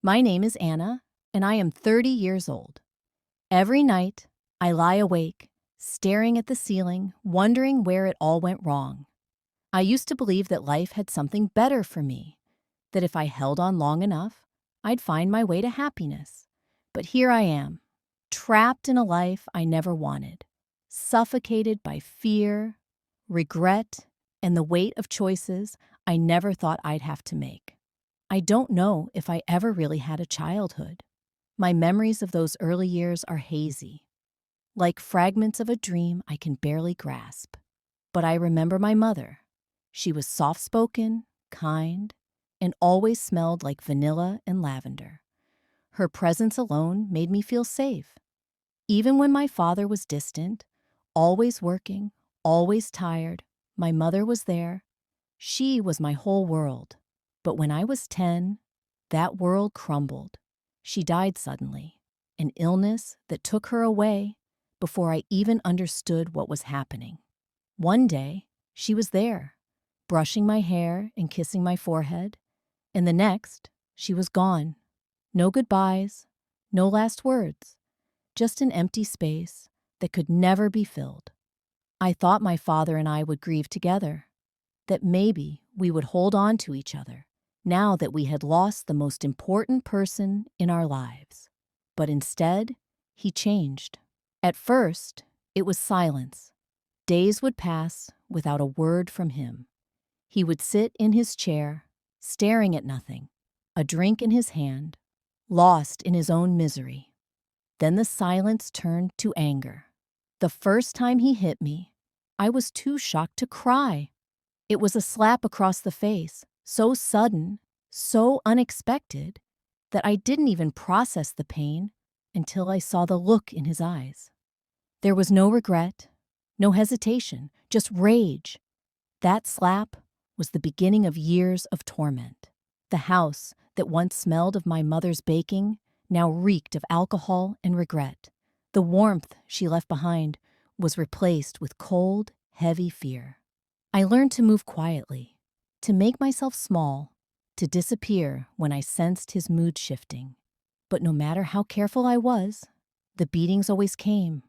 My name is Anna, and I am 30 years old. Every night, I lie awake, staring at the ceiling, wondering where it all went wrong. I used to believe that life had something better for me, that if I held on long enough, I'd find my way to happiness. But here I am, trapped in a life I never wanted, suffocated by fear, regret, and the weight of choices I never thought I'd have to make. I don't know if I ever really had a childhood. My memories of those early years are hazy, like fragments of a dream I can barely grasp. But I remember my mother. She was soft-spoken, kind, and always smelled like vanilla and lavender. Her presence alone made me feel safe. Even when my father was distant, always working, always tired, my mother was there. She was my whole world. But when I was 10, that world crumbled. She died suddenly, an illness that took her away before I even understood what was happening. One day, she was there, brushing my hair and kissing my forehead, and the next, she was gone. No goodbyes, no last words, just an empty space that could never be filled. I thought my father and I would grieve together, that maybe we would hold on to each other now that we had lost the most important person in our lives. But instead, he changed. At first, it was silence. Days would pass without a word from him. He would sit in his chair, staring at nothing, a drink in his hand, lost in his own misery. Then the silence turned to anger. The first time he hit me, I was too shocked to cry. It was a slap across the face, so sudden, so unexpected, that I didn't even process the pain until I saw the look in his eyes. There was no regret, no hesitation, just rage. That slap was the beginning of years of torment. The house that once smelled of my mother's baking now reeked of alcohol and regret. The warmth she left behind was replaced with cold, heavy fear. I learned to move quietly, to make myself small, to disappear when I sensed his mood shifting. But no matter how careful I was, the beatings always came.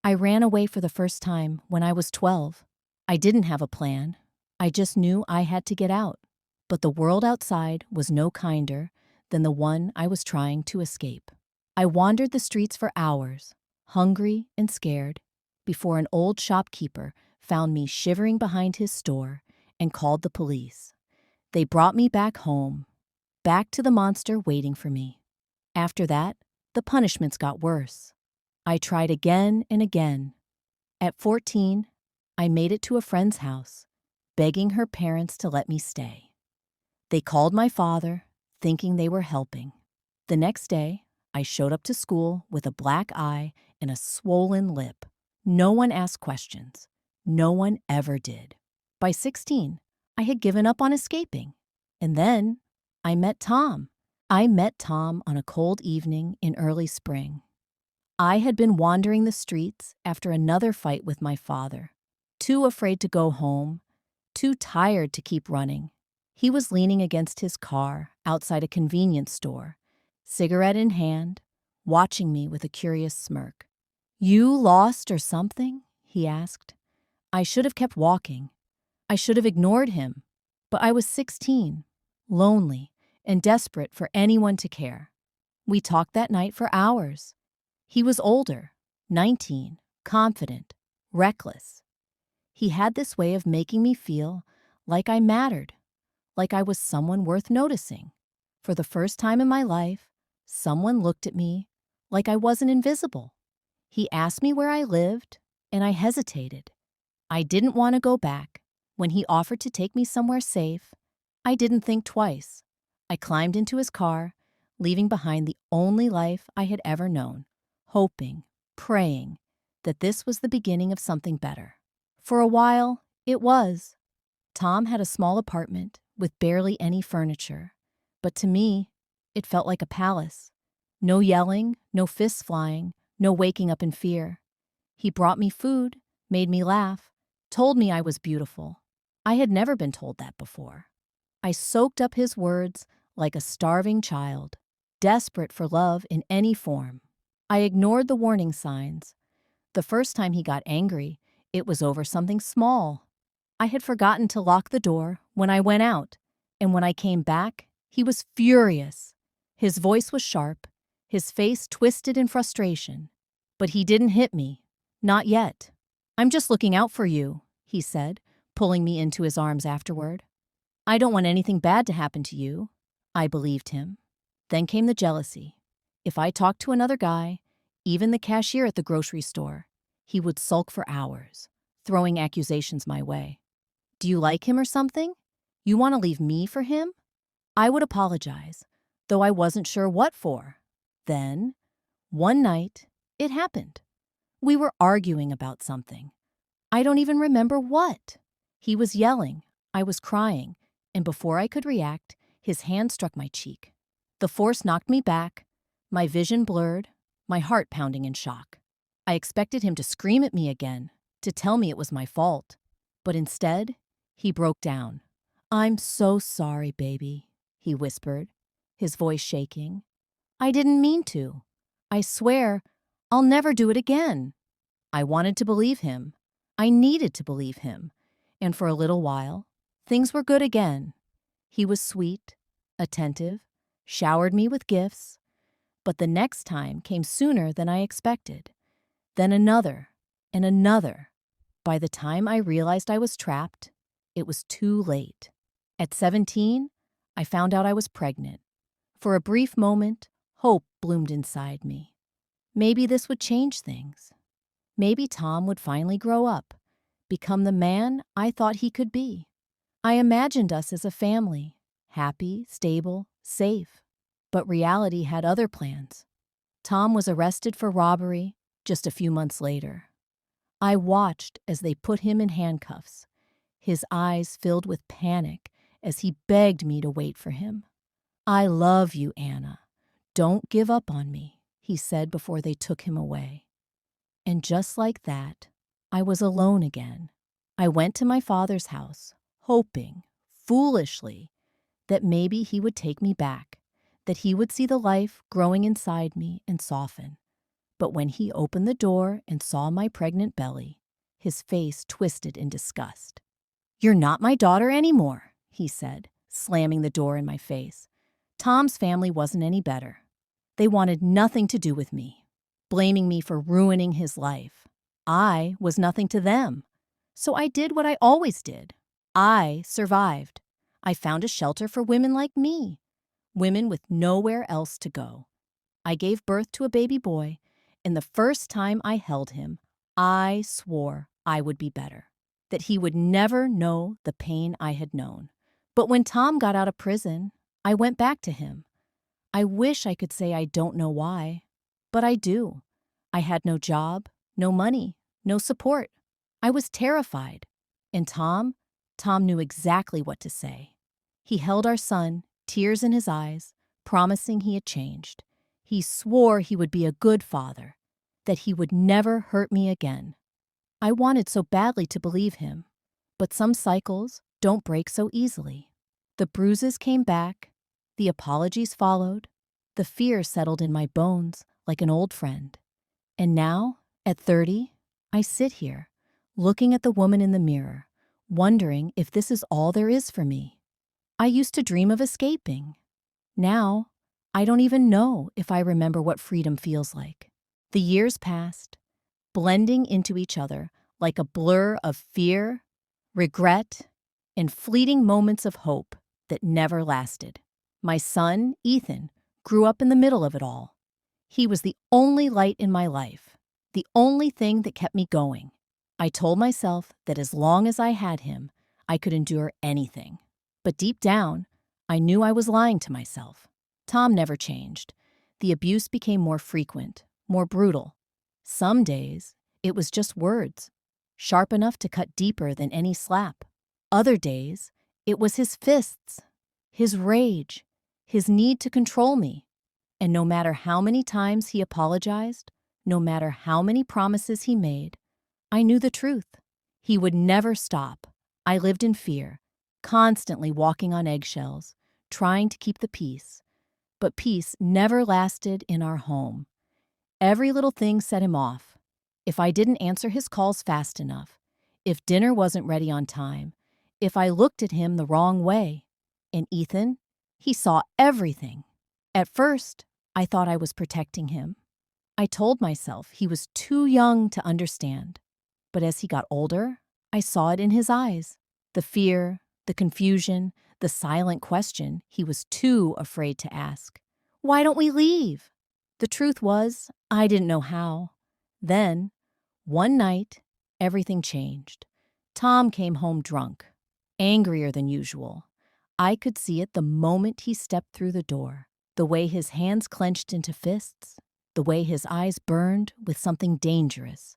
I ran away for the first time when I was 12. I didn't have a plan. I just knew I had to get out. But the world outside was no kinder than the one I was trying to escape. I wandered the streets for hours, hungry and scared, before an old shopkeeper found me shivering behind his store and called the police. They brought me back home, back to the monster waiting for me. After that, the punishments got worse. I tried again and again. At 14, I made it to a friend's house, begging her parents to let me stay. They called my father, thinking they were helping. The next day, I showed up to school with a black eye and a swollen lip. No one asked questions. No one ever did. By 16, I had given up on escaping. And then I met Tom. I met Tom on a cold evening in early spring. I had been wandering the streets after another fight with my father, too afraid to go home, too tired to keep running. He was leaning against his car outside a convenience store, cigarette in hand, watching me with a curious smirk. "You lost or something?" he asked. I should have kept walking. I should have ignored him. But I was 16, lonely, and desperate for anyone to care. We talked that night for hours. He was older, 19, confident, reckless. He had this way of making me feel like I mattered, like I was someone worth noticing. For the first time in my life, someone looked at me like I wasn't invisible. He asked me where I lived, and I hesitated. I didn't want to go back. When he offered to take me somewhere safe, I didn't think twice. I climbed into his car, leaving behind the only life I had ever known, hoping, praying that this was the beginning of something better. For a while, it was. Tom had a small apartment with barely any furniture, but to me, it felt like a palace. No yelling, no fists flying, no waking up in fear. He brought me food, made me laugh, told me I was beautiful. I had never been told that before. I soaked up his words like a starving child. desperate for love in any form. I ignored the warning signs. The first time he got angry, it was over something small. I had forgotten to lock the door when I went out, and when I came back, he was furious. His voice was sharp, his face twisted in frustration. But he didn't hit me. Not yet. "I'm just looking out for you," he said, pulling me into his arms afterward. "I don't want anything bad to happen to you." I believed him. Then came the jealousy. If I talked to another guy, even the cashier at the grocery store, he would sulk for hours, throwing accusations my way. "Do you like him or something? You want to leave me for him?" I would apologize, though I wasn't sure what for. Then, one night, it happened. We were arguing about something. I don't even remember what. He was yelling, I was crying, and before I could react, his hand struck my cheek. The force knocked me back, my vision blurred, my heart pounding in shock. I expected him to scream at me again, to tell me it was my fault. But instead, he broke down. "I'm so sorry, baby," he whispered, his voice shaking. "I didn't mean to. I swear, I'll never do it again." I wanted to believe him. I needed to believe him. And for a little while, things were good again. He was sweet, attentive, showered me with gifts. But the next time came sooner than I expected. Then another, and another. By the time I realized I was trapped, it was too late. At 17, I found out I was pregnant. For a brief moment, hope bloomed inside me. Maybe this would change things. Maybe Tom would finally grow up, become the man I thought he could be. I imagined us as a family, happy, stable, safe. But reality had other plans. Tom was arrested for robbery just a few months later. I watched as they put him in handcuffs, his eyes filled with panic as he begged me to wait for him. "I love you, Anna. Don't give up on me," he said before they took him away. And just like that, I was alone again. I went to my father's house, hoping, foolishly, that maybe he would take me back, that he would see the life growing inside me and soften. But when he opened the door and saw my pregnant belly, his face twisted in disgust. "You're not my daughter anymore," he said, slamming the door in my face. Tom's family wasn't any better. They wanted nothing to do with me, blaming me for ruining his life. I was nothing to them. So I did what I always did. I survived. I found a shelter for women like me, women with nowhere else to go. I gave birth to a baby boy, and the first time I held him, I swore I would be better, that he would never know the pain I had known. But when Tom got out of prison, I went back to him. I wish I could say I don't know why, but I do. I had no job, no money, no support. I was terrified. And Tom knew exactly what to say. He held our son, tears in his eyes, promising he had changed. He swore he would be a good father, that he would never hurt me again. I wanted so badly to believe him, but some cycles don't break so easily. The bruises came back, the apologies followed, the fear settled in my bones like an old friend. And now, at 30, I sit here, looking at the woman in the mirror, wondering if this is all there is for me. I used to dream of escaping. Now, I don't even know if I remember what freedom feels like. The years passed, blending into each other like a blur of fear, regret, and fleeting moments of hope that never lasted. My son, Ethan, grew up in the middle of it all. He was the only light in my life, the only thing that kept me going. I told myself that as long as I had him, I could endure anything. But deep down, I knew I was lying to myself. Tom never changed. The abuse became more frequent, more brutal. Some days, it was just words, sharp enough to cut deeper than any slap. Other days, it was his fists, his rage, his need to control me. And no matter how many times he apologized, no matter how many promises he made, I knew the truth. He would never stop. I lived in fear, constantly walking on eggshells, trying to keep the peace. But peace never lasted in our home. Every little thing set him off. If I didn't answer his calls fast enough, if dinner wasn't ready on time, if I looked at him the wrong way. And Ethan, he saw everything. At first, I thought I was protecting him. I told myself he was too young to understand. But as he got older, I saw it in his eyes. The fear, the confusion, the silent question he was too afraid to ask. Why don't we leave? The truth was, I didn't know how. Then, one night, everything changed. Tom came home drunk, angrier than usual. I could see it the moment he stepped through the door, the way his hands clenched into fists, the way his eyes burned with something dangerous.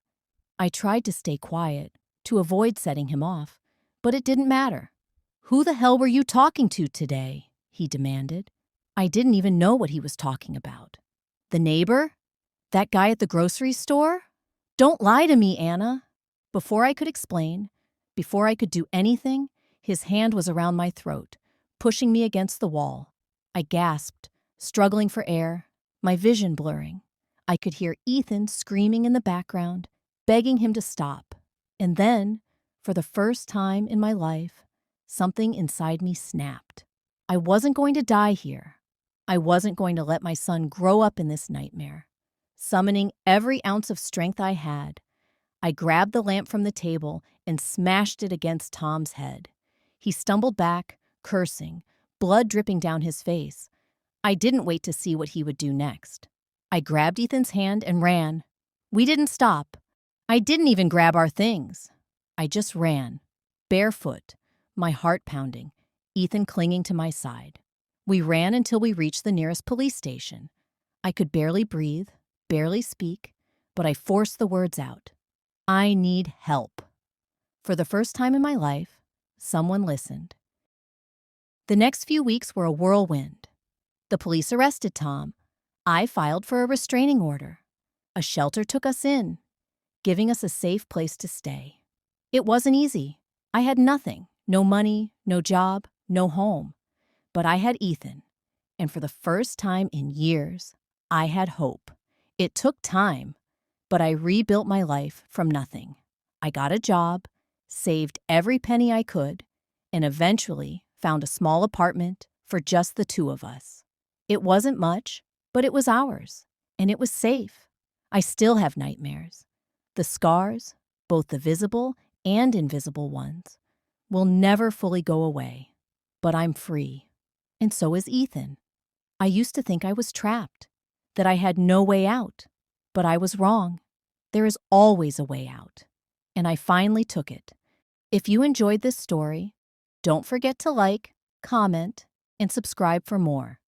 I tried to stay quiet, to avoid setting him off, but it didn't matter. "Who the hell were you talking to today?" he demanded. I didn't even know what he was talking about. The neighbor? That guy at the grocery store? Don't lie to me, Anna. Before I could explain, before I could do anything, his hand was around my throat, pushing me against the wall. I gasped, struggling for air, my vision blurring. I could hear Ethan screaming in the background, begging him to stop. And then, for the first time in my life, something inside me snapped. I wasn't going to die here. I wasn't going to let my son grow up in this nightmare. Summoning every ounce of strength I had, I grabbed the lamp from the table and smashed it against Tom's head. He stumbled back, cursing, blood dripping down his face. I didn't wait to see what he would do next. I grabbed Ethan's hand and ran. We didn't stop. I didn't even grab our things. I just ran, barefoot, my heart pounding, Ethan clinging to my side. We ran until we reached the nearest police station. I could barely breathe, barely speak, but I forced the words out. I need help. For the first time in my life, someone listened. The next few weeks were a whirlwind. The police arrested Tom. I filed for a restraining order. A shelter took us in, giving us a safe place to stay. It wasn't easy. I had nothing, no money, no job, no home. But I had Ethan, and for the first time in years, I had hope. It took time, but I rebuilt my life from nothing. I got a job, saved every penny I could, and eventually found a small apartment for just the two of us. It wasn't much, but it was ours, and it was safe. I still have nightmares. The scars, both the visible and invisible ones, will never fully go away, but I'm free. And so is Ethan. I used to think I was trapped, that I had no way out, but I was wrong. There is always a way out, and I finally took it. If you enjoyed this story, don't forget to like, comment, and subscribe for more.